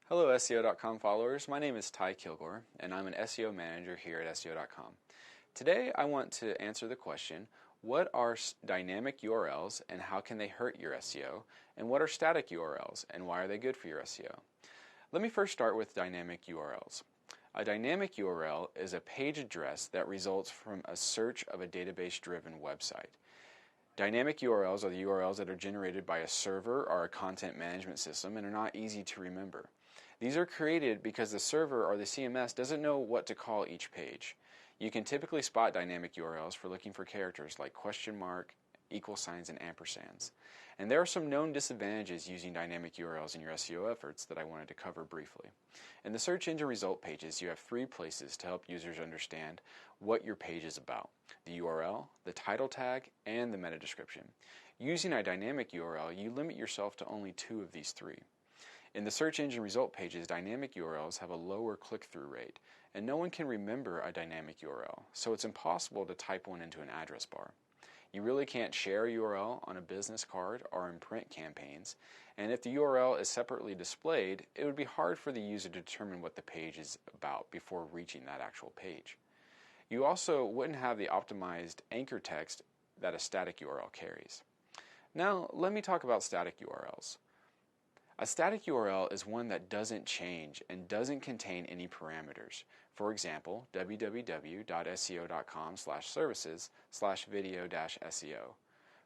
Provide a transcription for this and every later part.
Hello SEO.com followers, my name is Ty Kilgore and I'm an SEO manager here at SEO.com. Today I want to answer the question, what are dynamic URLs and how can they hurt your SEO? And what are static URLs and why are they good for your SEO? Let me first start with dynamic URLs. A dynamic URL is a page address that results from a search of a database-driven website. Dynamic URLs are the URLs that are generated by a server or a content management system and are not easy to remember. These are created because the server or the CMS doesn't know what to call each page. You can typically spot dynamic URLs for looking for characters like question mark, equal signs, and ampersands. And there are some known disadvantages using dynamic URLs in your SEO efforts that I wanted to cover briefly. In the search engine result pages, you have 3 places to help users understand what your page is about: the URL, the title tag, and the meta description. Using a dynamic URL, you limit yourself to only 2 of these 3. In the search engine result pages, dynamic URLs have a lower click-through rate, and no one can remember a dynamic URL, so it's impossible to type one into an address bar. You really can't share a URL on a business card or in print campaigns, and if the URL is separately displayed, it would be hard for the user to determine what the page is about before reaching that actual page. You also wouldn't have the optimized anchor text that a static URL carries. Now, let me talk about static URLs. A static URL is one that doesn't change and doesn't contain any parameters. For example, www.seo.com/services/video-SEO.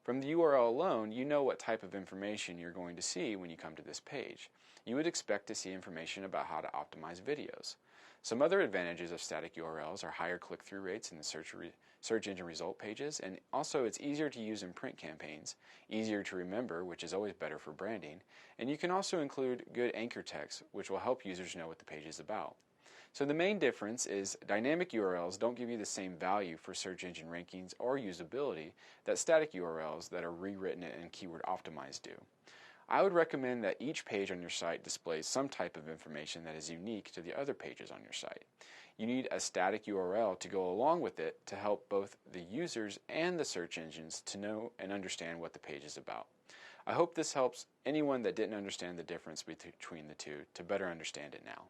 From the URL alone, you know what type of information you're going to see when you come to this page. You would expect to see information about how to optimize videos. Some other advantages of static URLs are higher click-through rates in the search engine result pages, and also it's easier to use in print campaigns, easier to remember, which is always better for branding, and you can also include good anchor text, which will help users know what the page is about. So the main difference is dynamic URLs don't give you the same value for search engine rankings or usability that static URLs that are rewritten and keyword optimized do. I would recommend that each page on your site displays some type of information that is unique to the other pages on your site. You need a static URL to go along with it to help both the users and the search engines to know and understand what the page is about. I hope this helps anyone that didn't understand the difference between the two to better understand it now.